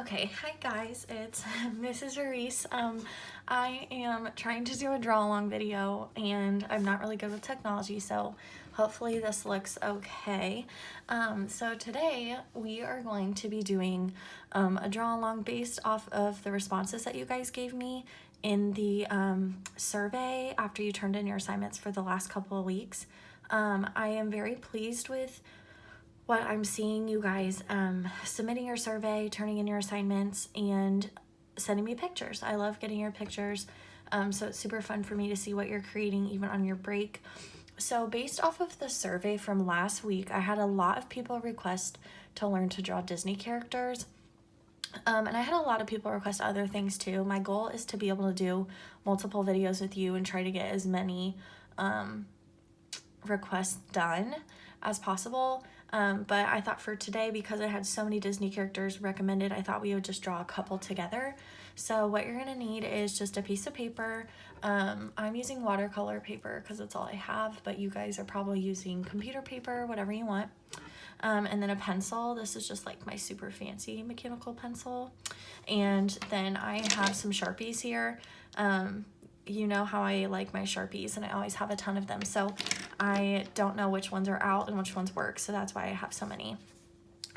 Okay, hi guys, it's Mrs. Ruiz. I am trying to do a draw along video and I'm not really good with technology, so hopefully this looks okay. So today we are going to be doing a draw along based off of the responses that you guys gave me in the survey after you turned in your assignments for the last couple of weeks. I am very pleased with what I'm seeing you guys submitting your survey, turning in your assignments, and sending me pictures. I love getting your pictures, so it's super fun for me to see what you're creating even on your break. So based off of the survey from last week, I had a lot of people request to learn to draw Disney characters. And I had a lot of people request other things too. My goal is to be able to do multiple videos with you and try to get as many requests done as possible. But I thought for today, because I had so many Disney characters recommended, I thought we would just draw a couple together. So what you're gonna need is just a piece of paper. I'm using watercolor paper because that's all I have, but you guys are probably using computer paper, whatever you want. And then a pencil. This is just like my super fancy mechanical pencil. And then I have some Sharpies here. You know how I like my Sharpies and I always have a ton of them. So I don't know which ones are out and which ones work. So that's why I have so many.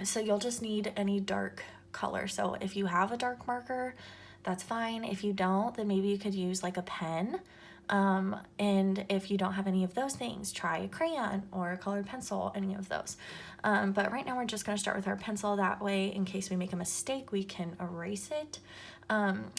So you'll just need any dark color. So if you have a dark marker, that's fine. If you don't, then maybe you could use like a pen. And if you don't have any of those things, try a crayon or a colored pencil, any of those. But right now we're just gonna start with our pencil. That way, in case we make a mistake, we can erase it.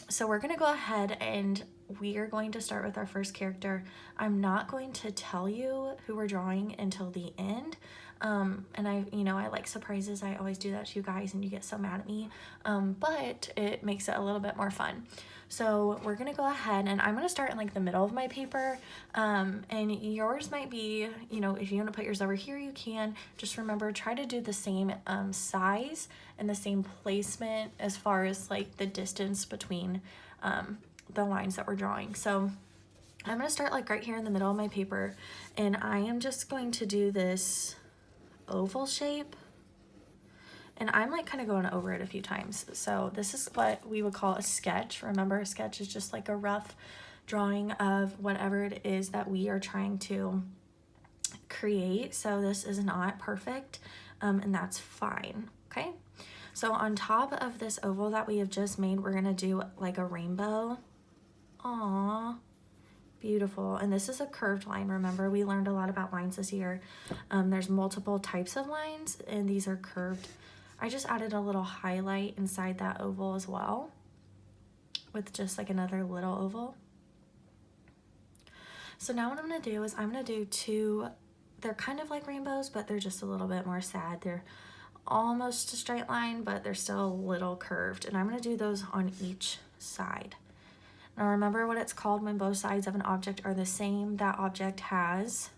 So we're gonna go ahead and we are going to start with our first character. I'm not going to tell you who we're drawing until the end. And I like surprises. I always do that to you guys and you get so mad at me. But it makes it a little bit more fun. So we're gonna go ahead and I'm gonna start in like the middle of my paper. And yours might be, if you wanna put yours over here, you can. Just remember, try to do the same size and the same placement as far as like the distance between the lines that we're drawing. So I'm gonna start like right here in the middle of my paper and I am just going to do this oval shape. And I'm like kind of going over it a few times. So this is what we would call a sketch. Remember, a sketch is just like a rough drawing of whatever it is that we are trying to create. So this is not perfect, and that's fine, okay? So on top of this oval that we have just made, we're gonna do like a rainbow. Aww, beautiful. And this is a curved line. Remember, we learned a lot about lines this year. There's multiple types of lines and these are curved. I just added a little highlight inside that oval as well with just like another little oval. So now what I'm gonna do is I'm gonna do two, they're kind of like rainbows, but they're just a little bit more sad. They're almost a straight line, but they're still a little curved. And I'm gonna do those on each side. Now remember what it's called when both sides of an object are the same. That object has,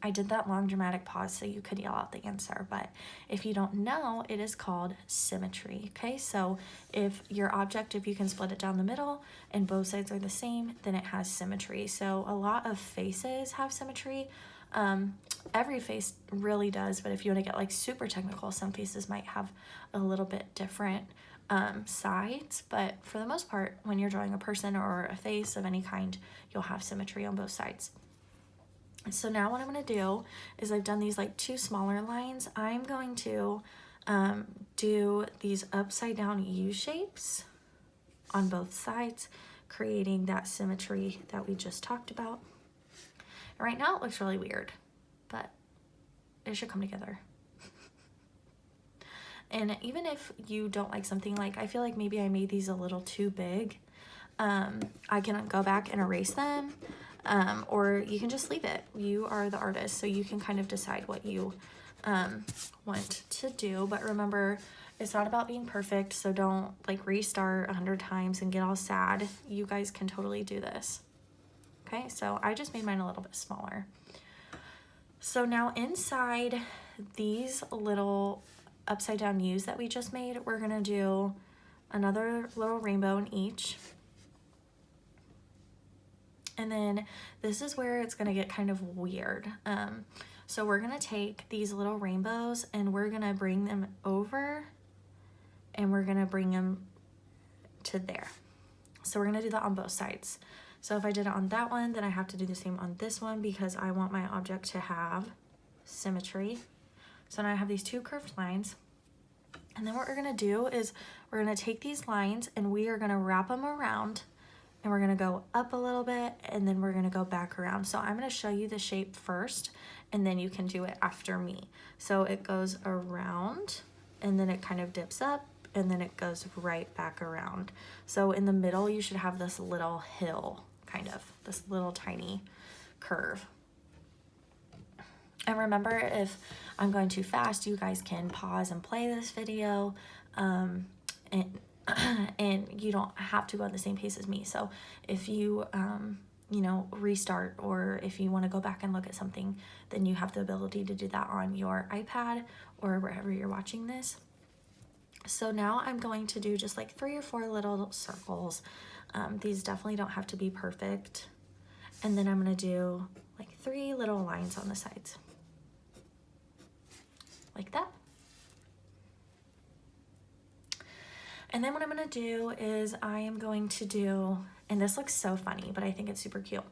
I did that long dramatic pause so you could yell out the answer, but if you don't know, it is called symmetry, okay? So if your object, if you can split it down the middle and both sides are the same, then it has symmetry. So a lot of faces have symmetry. Every face really does, but if you want to get like super technical, some faces might have a little bit different sides, but for the most part, when you're drawing a person or a face of any kind, you'll have symmetry on both sides. So now what I'm going to do is I've done these like two smaller lines. I'm going to do these upside down U shapes on both sides, creating that symmetry that we just talked about. And right now it looks really weird, but it should come together. And even if you don't like something, like I feel like maybe I made these a little too big, I can go back and erase them. Or you can just leave it. You are the artist, so you can kind of decide what you want to do. But remember, it's not about being perfect, so don't like restart 100 times and get all sad. You guys can totally do this. Okay, so I just made mine a little bit smaller. So now inside these little upside down U's that we just made, we're gonna do another little rainbow in each. And then this is where it's gonna get kind of weird. So we're gonna take these little rainbows and we're gonna bring them over and we're gonna bring them to there. So we're gonna do that on both sides. So if I did it on that one, then I have to do the same on this one because I want my object to have symmetry. So now I have these two curved lines. And then what we're gonna do is we're gonna take these lines and we are gonna wrap them around, and we're gonna go up a little bit and then we're gonna go back around. So I'm gonna show you the shape first and then you can do it after me. So it goes around and then it kind of dips up and then it goes right back around. So in the middle, you should have this little hill, kind of, this little tiny curve. And remember, if I'm going too fast, you guys can pause and play this video, and you don't have to go at the same pace as me. So if you, you know, restart, or if you want to go back and look at something, then you have the ability to do that on your iPad or wherever you're watching this. So now I'm going to do just like 3 or 4 little circles. These definitely don't have to be perfect. And then I'm going to do like 3 little lines on the sides. Like that. And then what I'm going to do is I am going to do, and this looks so funny, but I think it's super cute.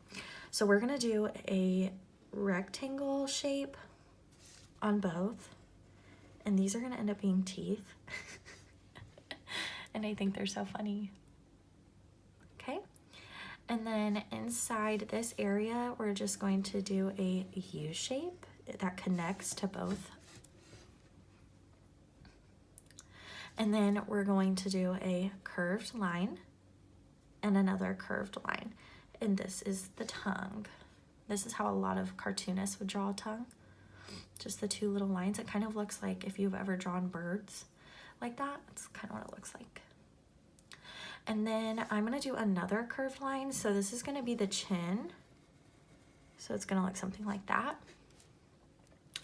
So we're going to do a rectangle shape on both. And these are going to end up being teeth. And I think they're so funny. Okay. And then inside this area, we're just going to do a U shape that connects to both. And then we're going to do a curved line and another curved line. And this is the tongue. This is how a lot of cartoonists would draw a tongue. Just the 2 little lines. It kind of looks like if you've ever drawn birds like that. That's kind of what it looks like. And then I'm going to do another curved line. So this is going to be the chin. So it's going to look something like that.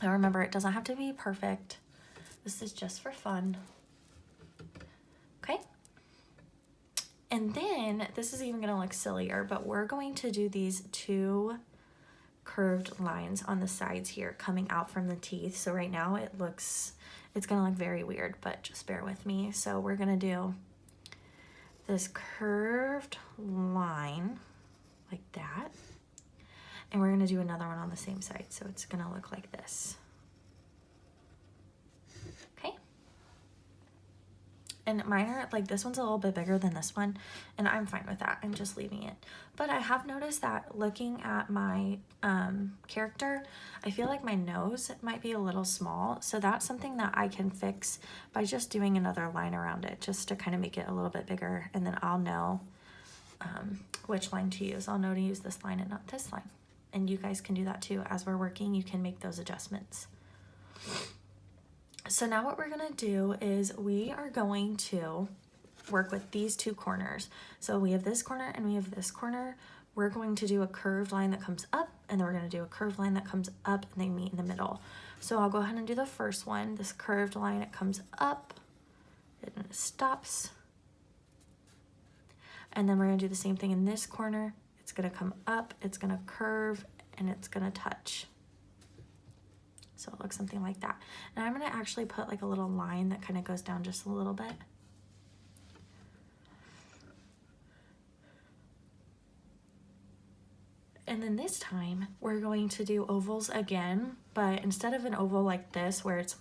Now remember, it doesn't have to be perfect. This is just for fun. Okay. And then this is even going to look sillier, but we're going to do these 2 curved lines on the sides here coming out from the teeth. So right now it's going to look very weird, but just bear with me. So we're going to do this curved line like that. And we're going to do another one on the same side. So it's going to look like this. Okay. And mine are like, this one's a little bit bigger than this one, and I'm fine with that. I'm just leaving it. But I have noticed that looking at my character, I feel like my nose might be a little small. So that's something that I can fix by just doing another line around it, just to kind of make it a little bit bigger. And then I'll know which line to use. I'll know to use this line and not this line. And you guys can do that too. As we're working, you can make those adjustments. So now what we're going to do is we are going to work with these 2 corners. So we have this corner and we have this corner. We're going to do a curved line that comes up, and then we're going to do a curved line that comes up, and they meet in the middle. So I'll go ahead and do the first one. This curved line, it comes up and it stops. And then we're going to do the same thing in this corner. It's going to come up, it's going to curve, and it's going to touch. So it looks something like that. And I'm going to actually put like a little line that kind of goes down just a little bit. And then this time we're going to do ovals again, but instead of an oval like this where it's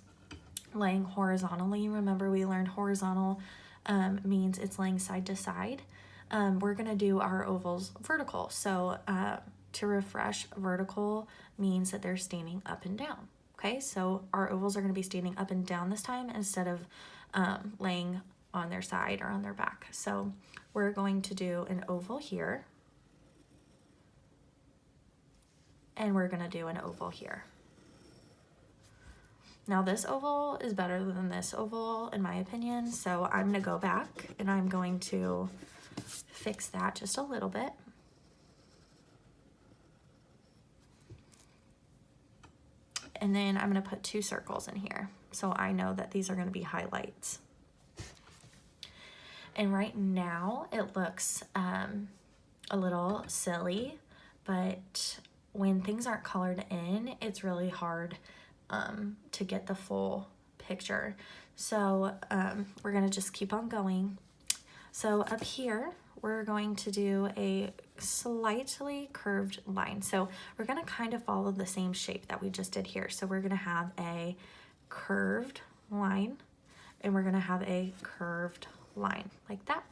laying horizontally, remember we learned horizontal means it's laying side to side. We're going to do our ovals vertical. So to refresh, vertical means that they're standing up and down. Okay, so our ovals are going to be standing up and down this time instead of laying on their side or on their back. So we're going to do an oval here. And we're going to do an oval here. Now this oval is better than this oval in my opinion, so I'm going to go back and I'm going to fix that just a little bit. And then I'm going to put 2 circles in here, so I know that these are going to be highlights. And right now it looks a little silly, but when things aren't colored in, it's really hard to get the full picture. So we're gonna just keep on going. So up here, we're going to do a slightly curved line. So we're gonna kind of follow the same shape that we just did here. So we're gonna have a curved line, and we're gonna have a curved line like that.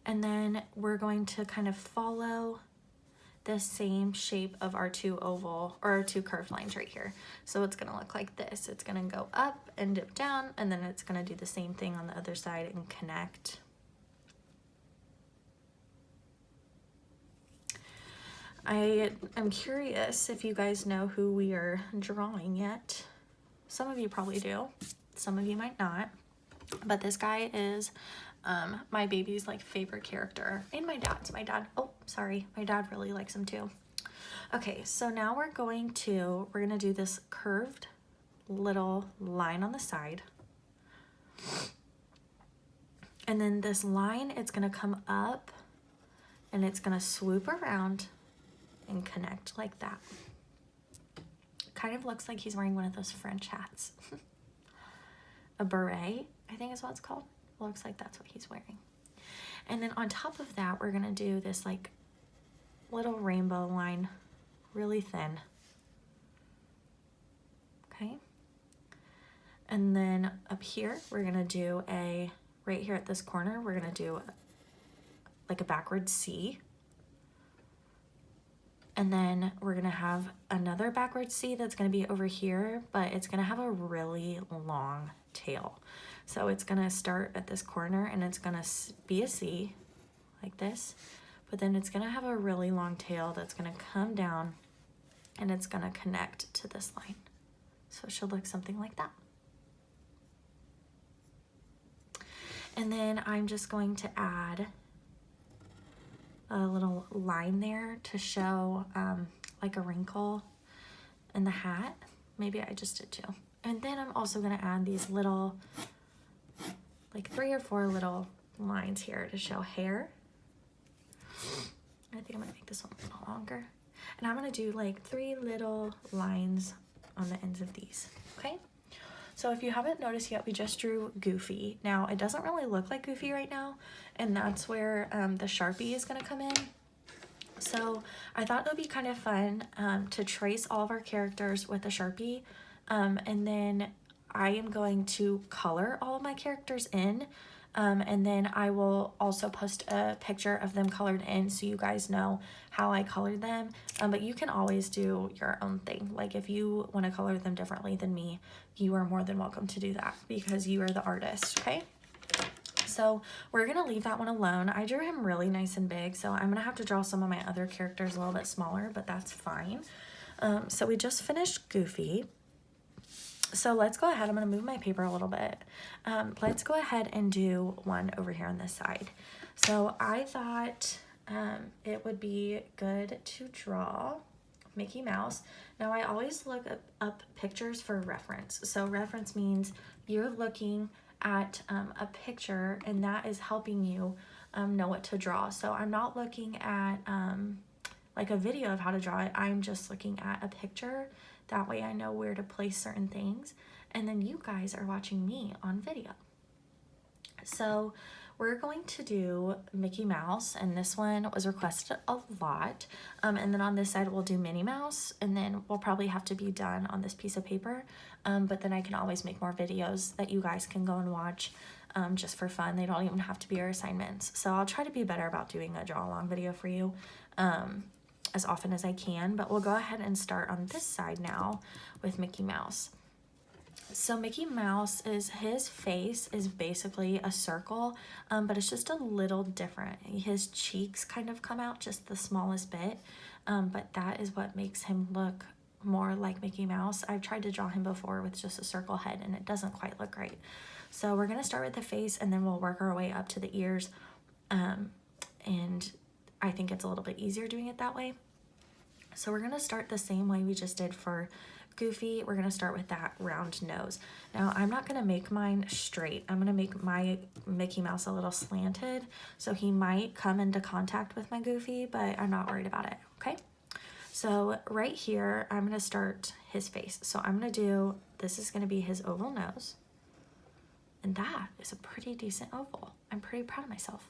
And then we're going to kind of follow the same shape of our two oval or our two curved lines right here. So it's gonna look like this. It's gonna go up and dip down, and then it's gonna do the same thing on the other side and connect. I am curious if you guys know who we are drawing yet. Some of you probably do, some of you might not, but this guy is my baby's like favorite character, and my dad's. My dad really likes him too. Okay, so now we're gonna do this curved little line on the side, and then this line, it's gonna come up and it's gonna swoop around and connect like that. Kind of looks like he's wearing one of those French hats. A beret, I think is what it's called. Looks like that's what he's wearing. And then on top of that, we're gonna do this like little rainbow line, really thin. Okay. And then up here, we're gonna do right here at this corner, we're gonna do like a backward C. And then we're gonna have another backward C that's gonna be over here, but it's gonna have a really long tail. So it's gonna start at this corner and it's gonna be a C like this, but then it's gonna have a really long tail that's gonna come down and it's gonna connect to this line. So it should look something like that. And then I'm just going to add a little line there to show like a wrinkle in the hat. Maybe I just did too. And then I'm also gonna add these little, like 3 or 4 little lines here to show hair. I think I'm gonna make this one a little longer. And I'm gonna do like 3 little lines on the ends of these, okay? So if you haven't noticed yet, we just drew Goofy. Now, it doesn't really look like Goofy right now, and that's where the Sharpie is gonna come in. So I thought it would be kind of fun to trace all of our characters with a Sharpie, and then I am going to color all of my characters in, and then I will also post a picture of them colored in so you guys know how I colored them. But you can always do your own thing. Like if you want to color them differently than me, you are more than welcome to do that because you are the artist, okay? So we're gonna leave that one alone. I drew him really nice and big, so I'm gonna have to draw some of my other characters a little bit smaller, but that's fine. So we just finished Goofy. So let's go ahead, I'm gonna move my paper a little bit. Let's go ahead and do one over here on this side. So I thought it would be good to draw Mickey Mouse. Now I always look up pictures for reference. So reference means you're looking at a picture and that is helping you know what to draw. So I'm not looking at like a video of how to draw it. I'm just looking at a picture. That way I know where to place certain things. And then you guys are watching me on video. So we're going to do Mickey Mouse, and this one was requested a lot. And then on this side we'll do Minnie Mouse, and then we'll probably have to be done on this piece of paper. But then I can always make more videos that you guys can go and watch just for fun. They don't even have to be your assignments. So I'll try to be better about doing a draw along video for you as often as I can, but we'll go ahead and start on this side now with Mickey Mouse. So Mickey Mouse his face is basically a circle, but it's just a little different. His cheeks kind of come out just the smallest bit, but that is what makes him look more like Mickey Mouse. I've tried to draw him before with just a circle head and it doesn't quite look right. So we're gonna start with the face and then we'll work our way up to the ears, and I think it's a little bit easier doing it that way. So we're gonna start the same way we just did for Goofy. We're gonna start with that round nose. Now I'm not gonna make mine straight. I'm gonna make my Mickey Mouse a little slanted, so he might come into contact with my Goofy, but I'm not worried about it, okay? So right here, I'm gonna start his face. So I'm gonna do, this is gonna be his oval nose. And that is a pretty decent oval. I'm pretty proud of myself.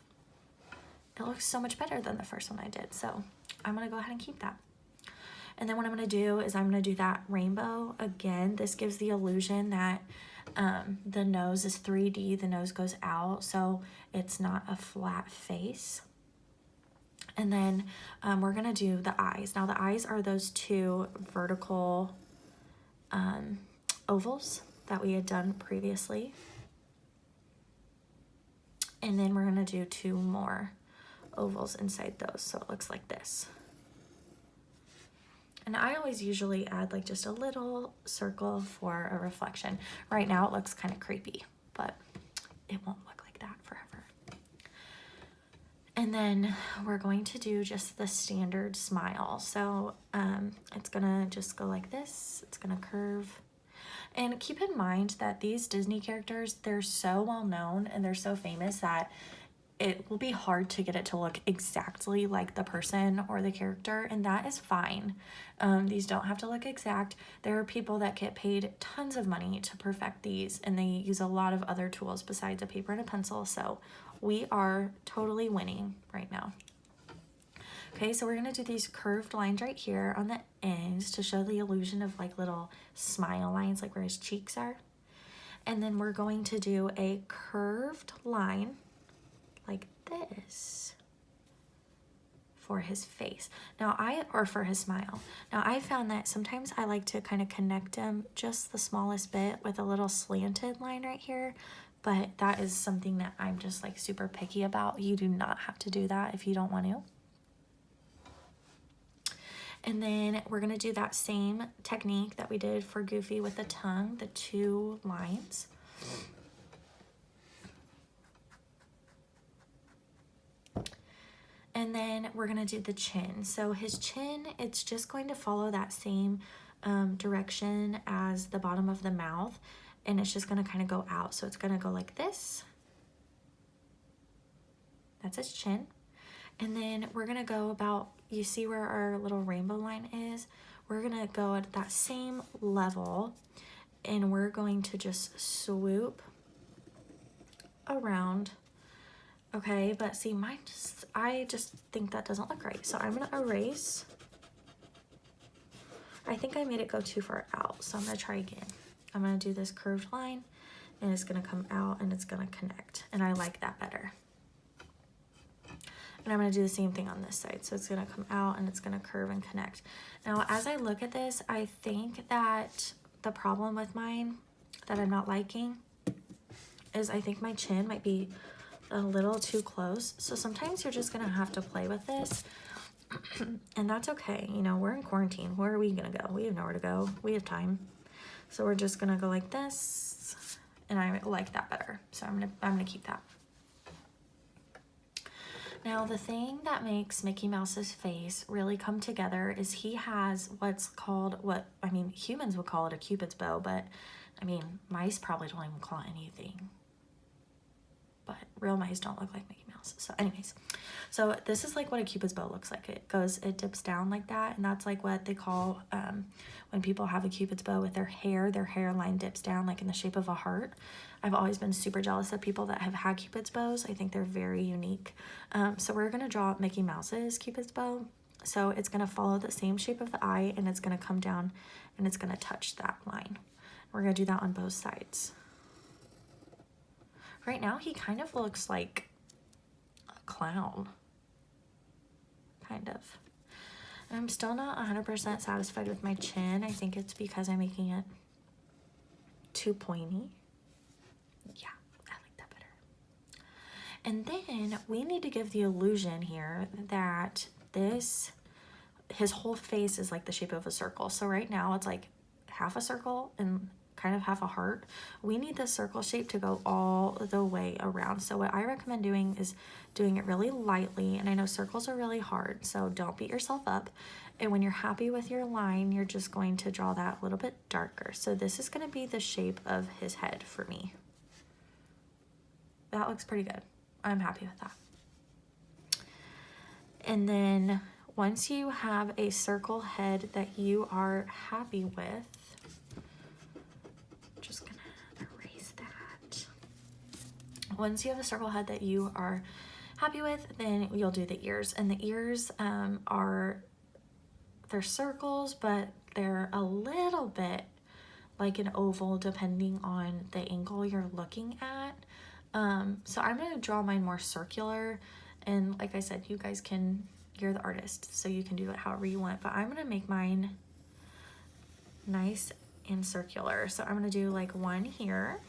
It looks so much better than the first one I did. So I'm gonna go ahead and keep that. And then what I'm gonna do is I'm gonna do that rainbow again. This gives the illusion that the nose is 3D, the nose goes out, so it's not a flat face. And then we're gonna do the eyes. Now the eyes are those two vertical ovals that we had done previously. And then we're gonna do two more ovals inside those, so it looks like this. And I always usually add like just a little circle for a reflection. Right now it looks kind of creepy, but it won't look like that forever. And then we're going to do just the standard smile. So it's gonna just go like this, it's gonna curve. And keep in mind that these Disney characters, they're so well known and they're so famous that it will be hard to get it to look exactly like the person or the character, and that is fine. These don't have to look exact. There are people that get paid tons of money to perfect these, and they use a lot of other tools besides a paper and a pencil, so we are totally winning right now. Okay, so we're gonna do these curved lines right here on the ends to show the illusion of like little smile lines, like where his cheeks are. And then we're going to do a curved line like this for his face. Now or for his smile. Now I found that sometimes I like to kind of connect them just the smallest bit with a little slanted line right here, but that is something that I'm just like super picky about. You do not have to do that if you don't want to. And then we're gonna do that same technique that we did for Goofy with the tongue, the two lines. And then we're gonna do the chin. So his chin, it's just going to follow that same direction as the bottom of the mouth, and it's just gonna kind of go out. So it's gonna go like this. That's his chin. And then we're gonna go about, you see where our little rainbow line is? We're gonna go at that same level, and we're going to just swoop around. Okay, but see, I just think that doesn't look right. So I'm gonna erase. I think I made it go too far out, so I'm gonna try again. I'm gonna do this curved line, and it's gonna come out, and it's gonna connect, and I like that better. And I'm gonna do the same thing on this side. So it's gonna come out, and it's gonna curve and connect. Now, as I look at this, I think that the problem with mine that I'm not liking is I think my chin might be a little too close. So sometimes you're just gonna have to play with this, and that's okay. You know, we're in quarantine. Where are we gonna go? We have nowhere to go. We have time. So we're just gonna go like this, and I like that better. So I'm gonna keep that. Now, the thing that makes Mickey Mouse's face really come together is he has what's called, humans would call it a Cupid's bow, but I mean, mice probably don't even call it anything. But real mice don't look like Mickey Mouse. So anyways, so this is like what a Cupid's bow looks like. It dips down like that, and that's like what they call when people have a Cupid's bow with their hairline dips down like in the shape of a heart. I've always been super jealous of people that have had Cupid's bows. I think they're very unique. So we're gonna draw Mickey Mouse's Cupid's bow. So it's gonna follow the same shape of the eye, and it's gonna come down, and it's gonna touch that line. We're gonna do that on both sides. Right now, he kind of looks like a clown, kind of. I'm still not 100% satisfied with my chin. I think it's because I'm making it too pointy. Yeah, I like that better. And then we need to give the illusion here that his whole face is like the shape of a circle. So right now it's like half a circle and kind of half a heart. We need the circle shape to go all the way around. So what I recommend doing is doing it really lightly, and I know circles are really hard, so don't beat yourself up. And when you're happy with your line, you're just going to draw that a little bit darker. So this is going to be the shape of his head for me. That looks pretty good. I'm happy with that. And then once you have a circle head that you are happy with, just gonna erase that. Once you have a circle head that you are happy with, then you'll do the ears. And the ears they're circles, but they're a little bit like an oval depending on the angle you're looking at. So I'm gonna draw mine more circular, and like I said, you guys you're the artist, so you can do it however you want, but I'm gonna make mine nice and circular. So I'm gonna do like one here.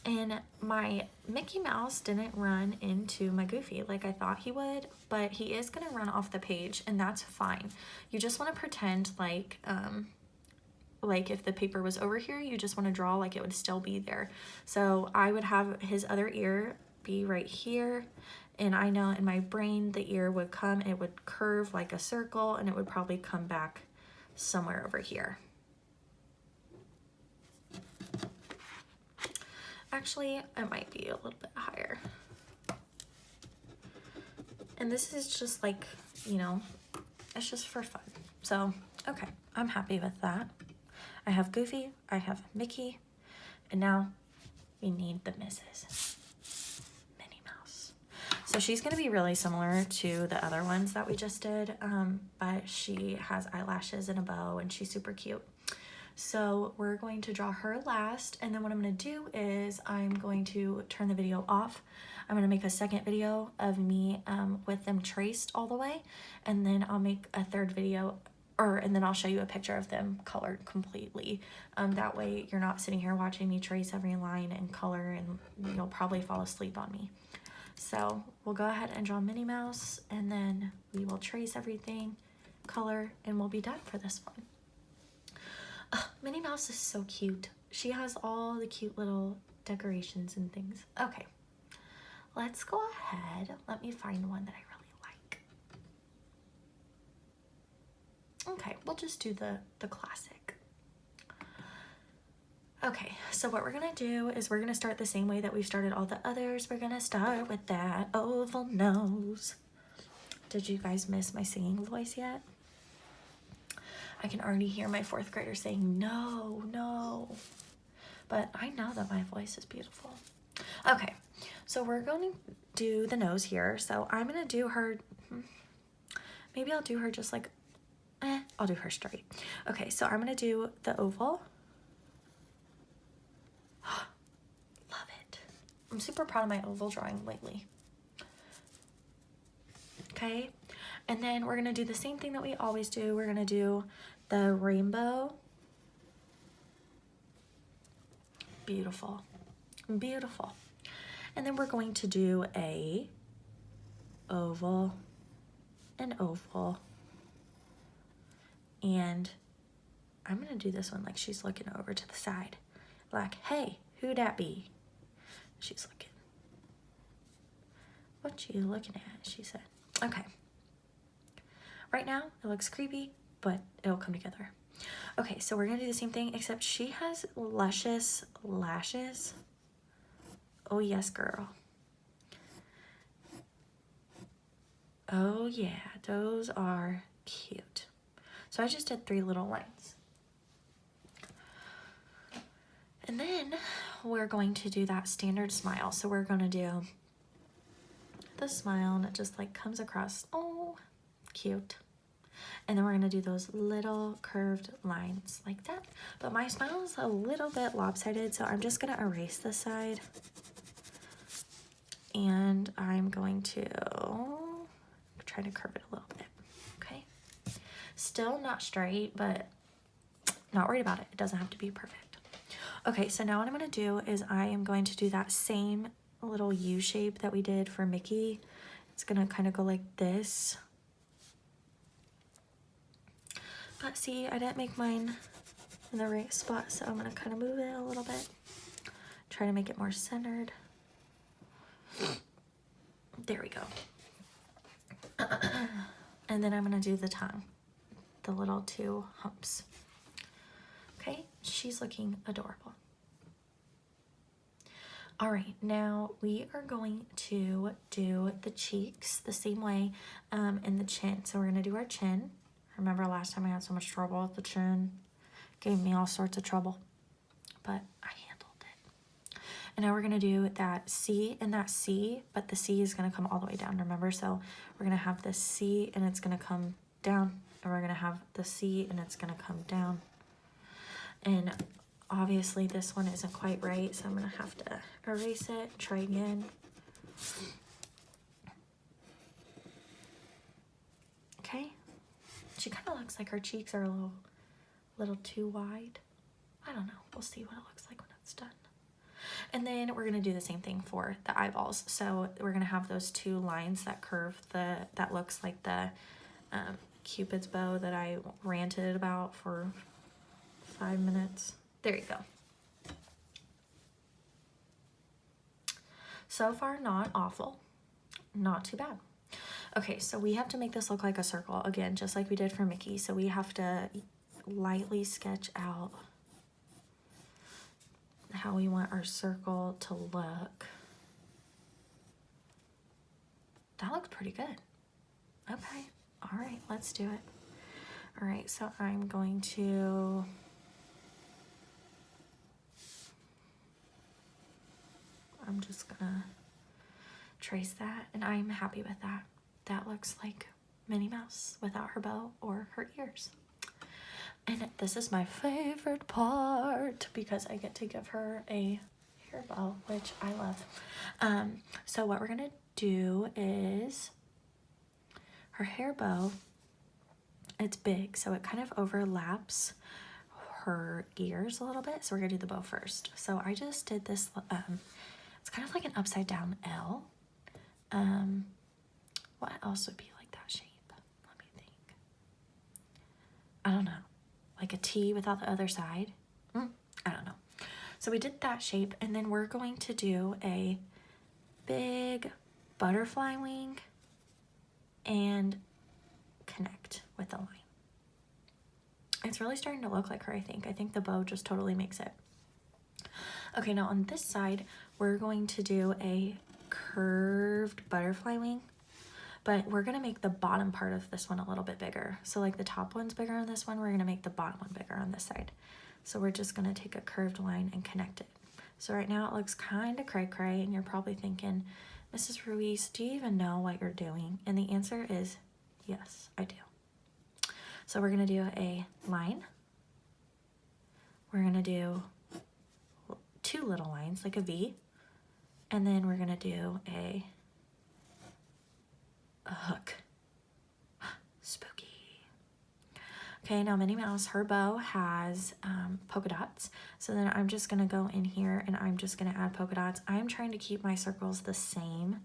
And my Mickey Mouse didn't run into my Goofy like I thought he would, but he is gonna run off the page, and that's fine. You just wanna pretend like if the paper was over here, you just wanna draw like it would still be there. So I would have his other ear be right here, and I know in my brain the ear would come, it would curve like a circle, and it would probably come back somewhere over here. Actually, it might be a little bit higher. And this is just like, you know, it's just for fun. So, okay, I'm happy with that. I have Goofy, I have Mickey, and now we need the Mrs. Minnie Mouse. So she's gonna be really similar to the other ones that we just did, but she has eyelashes and a bow, and she's super cute. So we're going to draw her last, and then what I'm going to do is I'm going to turn the video off. I'm going to make a second video of me with them traced all the way, and then I'll make a third video, and then I'll show you a picture of them colored completely. That way you're not sitting here watching me trace every line and color, and you'll probably fall asleep on me. So we'll go ahead and draw Minnie Mouse, and then we will trace everything, color, and we'll be done for this one. Minnie Mouse is so cute. She has all the cute little decorations and things. Okay, let's go ahead. Let me find one that I really like. Okay, we'll just do the classic. Okay, so what we're gonna do is we're gonna start the same way that we've started all the others. We're gonna start with that oval nose. Did you guys miss my singing voice yet? I can already hear my 4th grader saying, no, no. But I know that my voice is beautiful. Okay, so we're going to do the nose here. So I'm going to do her, maybe I'll do her just like, I'll do her straight. Okay, so I'm going to do the oval. Love it. I'm super proud of my oval drawing lately. Okay, and then we're gonna do the same thing that we always do. We're gonna do the rainbow. Beautiful, beautiful. And then we're going to do a oval, an oval. And I'm gonna do this one like she's looking over to the side. Like, hey, who that be? She's looking. What you looking at? She said. Okay. Right now, it looks creepy, but it'll come together. Okay, so we're gonna do the same thing, except she has luscious lashes. Oh yes, girl. Oh yeah, those are cute. So I just did 3 little lines. And then we're going to do that standard smile. So we're gonna do the smile, and it just like comes across. Oh, cute. And then we're gonna do those little curved lines like that. But my smile is a little bit lopsided, so I'm just gonna erase this side. And I'm going to try to curve it a little bit, okay? Still not straight, but not worried about it. It doesn't have to be perfect. Okay, so now what I'm gonna do is I am going to do that same little U shape that we did for Mickey. It's gonna kind of go like this. But see, I didn't make mine in the right spot, so I'm gonna kind of move it a little bit. Try to make it more centered. There we go. And then I'm gonna do the tongue, the little 2 humps. Okay, she's looking adorable. All right, now we are going to do the cheeks the same way, and the chin. So we're gonna do our chin. Remember last time I had so much trouble with the chin? Gave me all sorts of trouble, but I handled it. And now we're gonna do that C and that C, but the C is gonna come all the way down, remember? So we're gonna have this C and it's gonna come down, and we're gonna have the C and it's gonna come down. And obviously this one isn't quite right, so I'm gonna have to erase it, try again. Okay, she kind of looks like her cheeks are a little too wide. I don't know, we'll see what it looks like when it's done. And then we're gonna do the same thing for the eyeballs. So we're gonna have those two lines that curve that looks like the Cupid's bow that I ranted about for 5 minutes. There you go. So far, not awful, not too bad. Okay, so we have to make this look like a circle again, just like we did for Mickey. So we have to lightly sketch out how we want our circle to look. That looks pretty good. Okay, all right, let's do it. All right, so I'm going to I'm just gonna trace that, and I'm happy with that. That looks like Minnie Mouse without her bow or her ears. And this is my favorite part because I get to give her a hair bow, which I love. So what we're gonna do is her hair bow, it's big, so it kind of overlaps her ears a little bit. So we're gonna do the bow first. So I just did this, it's kind of like an upside down L. What else would be like that shape? Let me think. I don't know. Like a T without the other side? I don't know. So we did that shape, and then we're going to do a big butterfly wing and connect with the line. It's really starting to look like her, I think. I think the bow just totally makes it. Okay, now on this side, we're going to do a curved butterfly wing, but we're gonna make the bottom part of this one a little bit bigger. So like the top one's bigger on this one, we're gonna make the bottom one bigger on this side. So we're just gonna take a curved line and connect it. So right now it looks kind of cray-cray, and you're probably thinking, Mrs. Ruiz, do you even know what you're doing? And the answer is yes, I do. So we're gonna do a line. We're gonna do two little lines, like a V, and then we're gonna do a hook. Spooky. Okay, now Minnie Mouse, her bow has polka dots. So then I'm just gonna go in here and I'm just gonna add polka dots. I'm trying to keep my circles the same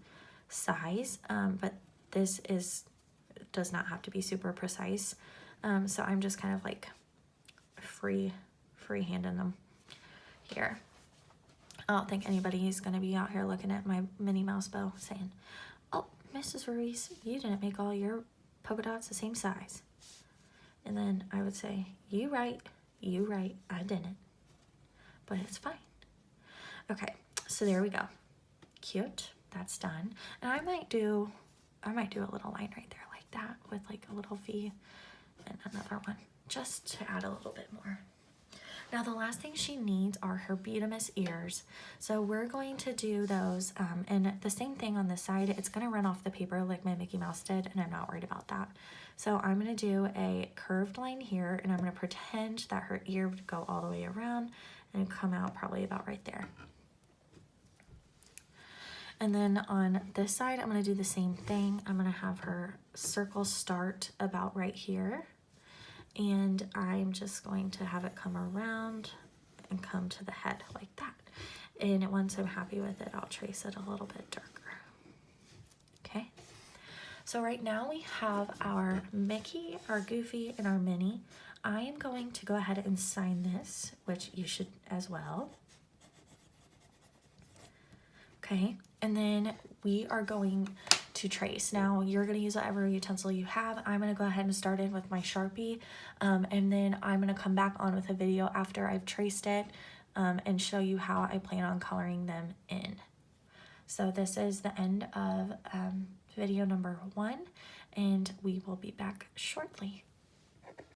size, but this does not have to be super precise. So I'm just kind of like free-handing them here. I don't think anybody is gonna be out here looking at my Minnie Mouse bow saying, oh, Mrs. Ruiz, you didn't make all your polka dots the same size. And then I would say, you right, I didn't. But it's fine. Okay, so there we go. Cute, that's done. And I might do a little line right there like that with like a little V and another one, just to add a little bit more. Now the last thing she needs are her Beatimus ears. So we're going to do those, and the same thing on this side. It's gonna run off the paper like my Mickey Mouse did, and I'm not worried about that. So I'm gonna do a curved line here, and I'm gonna pretend that her ear would go all the way around and come out probably about right there. And then on this side, I'm gonna do the same thing. I'm gonna have her circle start about right here. And I'm just going to have it come around and come to the head like that. And once I'm happy with it, I'll trace it a little bit darker. Okay. So right now we have our Mickey, our Goofy, and our Minnie. I am going to go ahead and sign this, which you should as well. Okay. And then we are going to trace. Now you're going to use whatever utensil you have. I'm going to go ahead and start in with my Sharpie, and then I'm going to come back on with a video after I've traced it, and show you how I plan on coloring them in. So this is the end of video number 1, and we will be back shortly.